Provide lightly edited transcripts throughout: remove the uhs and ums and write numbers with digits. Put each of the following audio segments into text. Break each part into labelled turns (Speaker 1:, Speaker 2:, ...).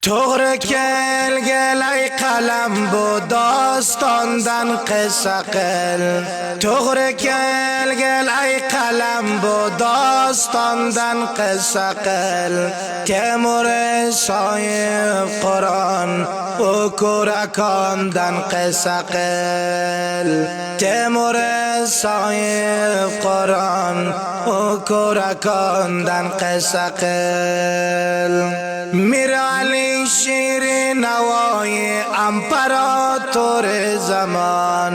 Speaker 1: To'g'ri kelgilay qalam bu dostondan qissa qil. To'g'ri kelgilay qalam bu dostondan qissa qil. Temur soyib Qur'on bu ko'rakondan qissa qil. Temur soyib Qur'on bu ko'rakondan qissa qil. Mir Ali Shirin Navoiy imperator zaman.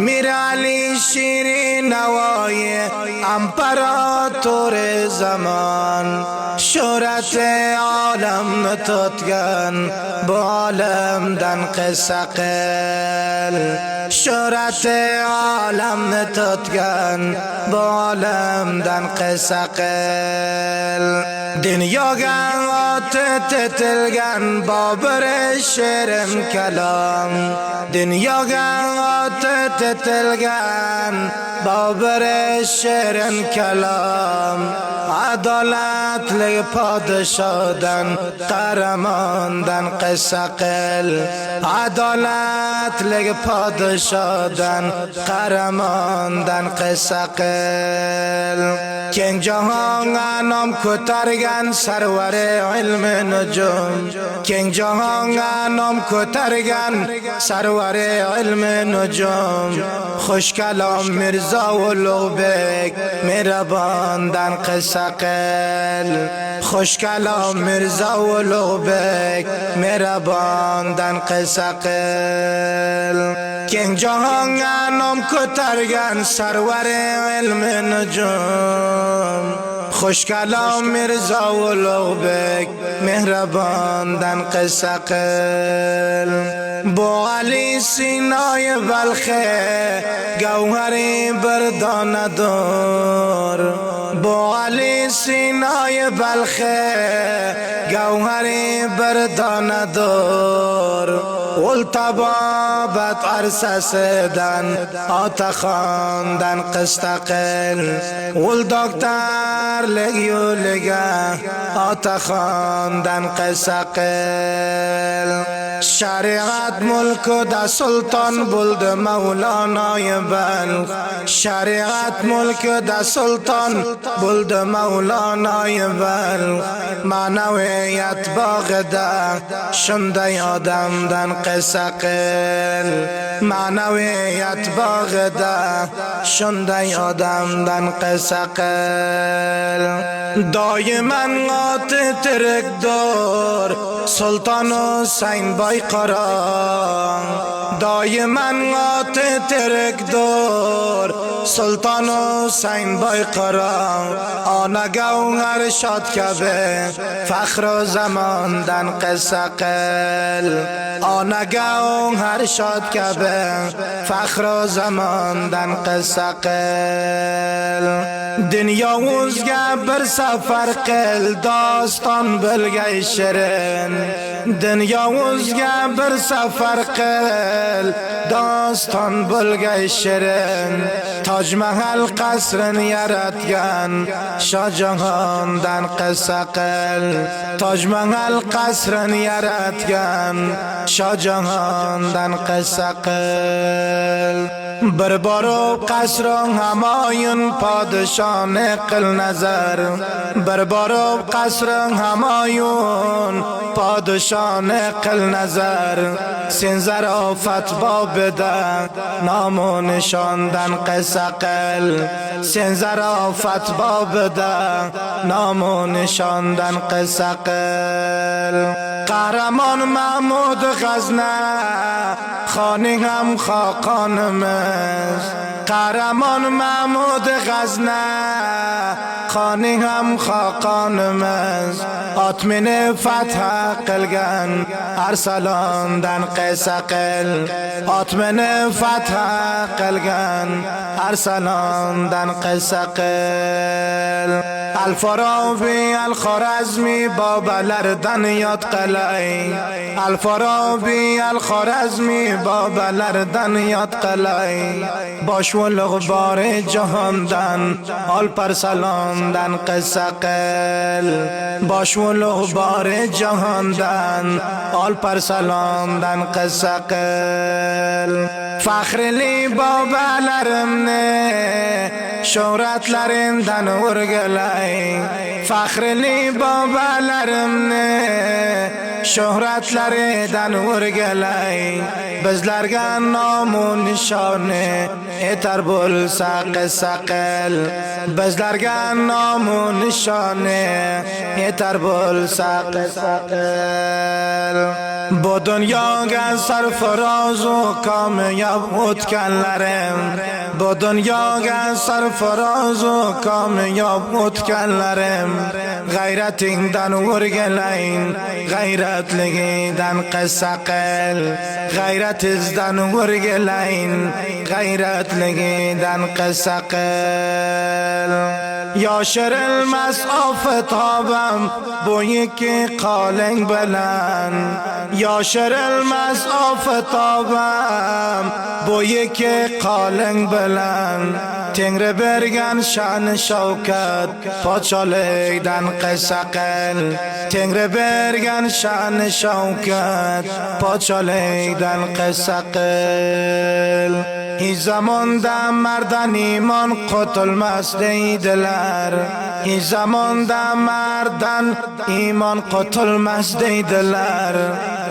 Speaker 1: Mir Ali Shirin Navoiy imperator zaman. Shuhrat olamni tutgan bu olamdan qissa qil. Shuhrat olamni tutgan bu olamdan qissa qil. Dunyoga tetilgan Bobur shirin kalom. Dunyoga tetilgan Bobur shirin kalom. Adolatli podshodan qahramondan qissa qil. Adolatli podshodan qahramondan qissa qil. Keng jahonga nom ko'targan sarvari ilmi nujum. Keng jahonga nom ko'targan sarvari ilmi nujum. Xush kalom Mirzo Ulug'bek mehribondan qissa qil. Xush kalom Mirzo Ulug'bek mehribondan qissa qil. Keng jahonga nom ko'targan sarvari ilmi nujum. Xush kalom Mirzo Ulug'bek mehribondan qissa qil. Bu Ali Sinoy Balxe gavhari bir donadur. Bu Ali Sinoy Balxe gavhari bir donadur. Ul tabobat arsasidan otaxondan qissa qil. Ul doktorlik yo'liga otaxondan qissa qil. Shariat mulkida sulton bo'ldi Mavlonoy Balx. Shariat mulkida sulton bo'ldi Mavlonoy Balx. Ma'naviyat bog'ida shunday odamdan qissa qil. Ma'naviyat bog'ida shunday odamdan qissa qil. Doiman oti tirikdur Sulton Husayn Boyqaro. Doiman oti tirikdur Sulton Husayn Boyqaro. Ona gavhar shod kabi faxru zamondan qissa qil. Ona gavhar shod kabi faxru zamondan qissa qil. Dunyo o'zga bir safar qil doston bilgay shirin. Dunyo o'zga bir safar qil doston bilgay shirin. Toj Mahal qasrini yaratgan Shohjahondan qissa qil. Toj Mahal qasrini yaratgan Shohjahondan qissa qil. Bir borib qasron Hamoyun podshoni qil nazar. Bir borib qasron Hamoyun podshoni qil nazar. Sen zarofat bobida nomu nishondan qissa qil. Sen zarofat bobida nomu nishondan qissa qil. Qahramon Mahmud G'azna xoning ham xoqonimiz. Qahramon Mahmud G'azna xoning ham xoqonimiz. Ot meni fatha qilgan Arsalondan qissa qil. Ot meni fatha qilgan Arsalondan qissa qil. الفارابی الخوارزمی بابلردن یاد قلعی الفارابی الخوارزمی بابلردن یاد قلعی باش و لغبار جهاندن آل پرسلاندن قصه قل باش و لغبار جهاندن آل پرسلاندن قصه قل فخر لی بابلرم نه شهرت لرندن ورگلای فخر لی بابلرم نه شهرت لرندن ورگلای بزلرگن نام و نشانه اتر بول ساق ساقل بزلرگن نام و نشانه اتر بول ساق ساقل با دنیا گن سرفراز و کامیاب بود کنلرم با دنیا گن سرفراز و کامیاب بود کنلرم غیرت این دن ورگلین غیرت لگیدن قسقل غیرت ازدن ورگلین غیرت لگیدن قسقل یا شر المسعاف تابم با یکی قالنگ بلند یا شر المسعاف تابم با یکی قالنگ بلند تنگر برگن شان شوکت پاچالیدن قسقل تنگر برگن شان شوکت پاچالیدن قسقل هی زمان دم مردن ایمان قتل مستی دلر هی زمان دم مردن ایمان قتل مستی دلر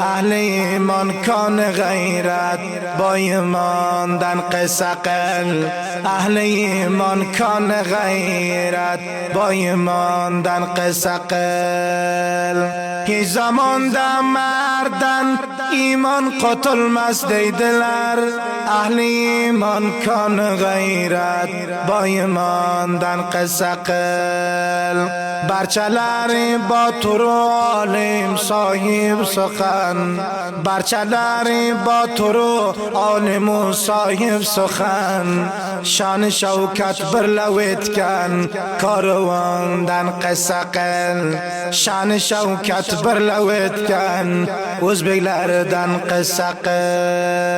Speaker 1: اهل ایمان کان غیرت با ایمان دن قسقل اهل ایمان کان غیرت با ایمان دن قسقل هی زمان دم مردن ایمان قتل مستی دلر اهل ایمان کان غیرت با ایمان دن قسقل برچلر با تو رو عالم صاحب سخن برچلر با تو رو عالم و صاحب سخن شان شوکت برلویت کن کاروان دن قسقل شان شوکت برلویت کن وزبگلردن قسقل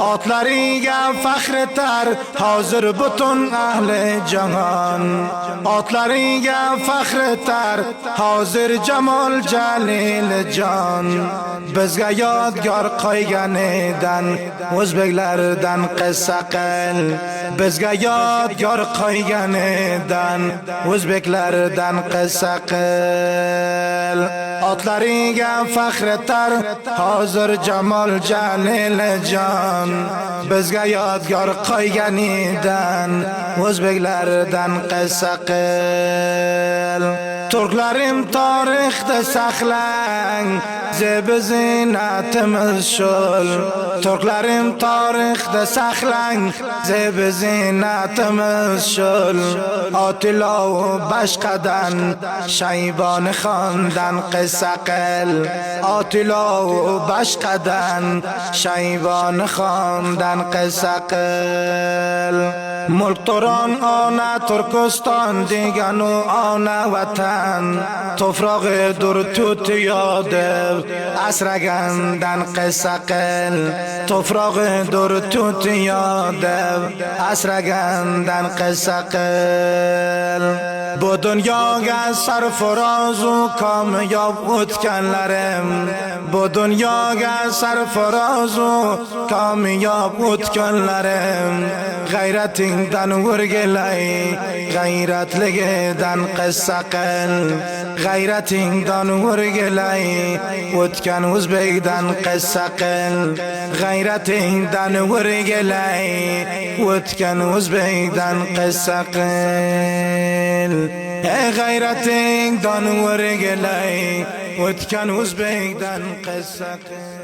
Speaker 1: آتلریگه فخر تر حاضر بتون اهل جهان آتلریگه فخر تر حاضر جمال جلیل جان بزگه یادگار قایگنیدن وزبگلردن قسقل بزگه یادگار قایگنیدن وزبگلردن قسقل آتلریگه فخر تر حاضر جمال جلیل جان بزگه یادگار قایگنیدن وزبگلردن قسقل ترکلریم تاریخ ده سخلنگ زیب زینتمز شل ترکلریم تاریخ ده سخلنگ زیب زینتمز شل آتلا و بشقدن شیبان خواندن قسقل آتلا و بشقدن شیبان خواندن قسقل ملک توران آن ترکستان دیگنو آن وطن تفراغ در توت یاده اسرگندن قسقل تفراغ در توت یاده اسرگندن قسقل با دنیا گه سرفراز و کامیاب بود کنلرم با دنیا گه سرفراز و کامیاب بود کنلرم غیرت این دن ورگلای غیرت لگدن قسقل غیرت این دن ورگلای ودکن وزبگدن قسقل غیرت این دن ورگلای ودکن وزبگدن قسقل غیرت این دن ورگلای ودکن وزبگدن قسقل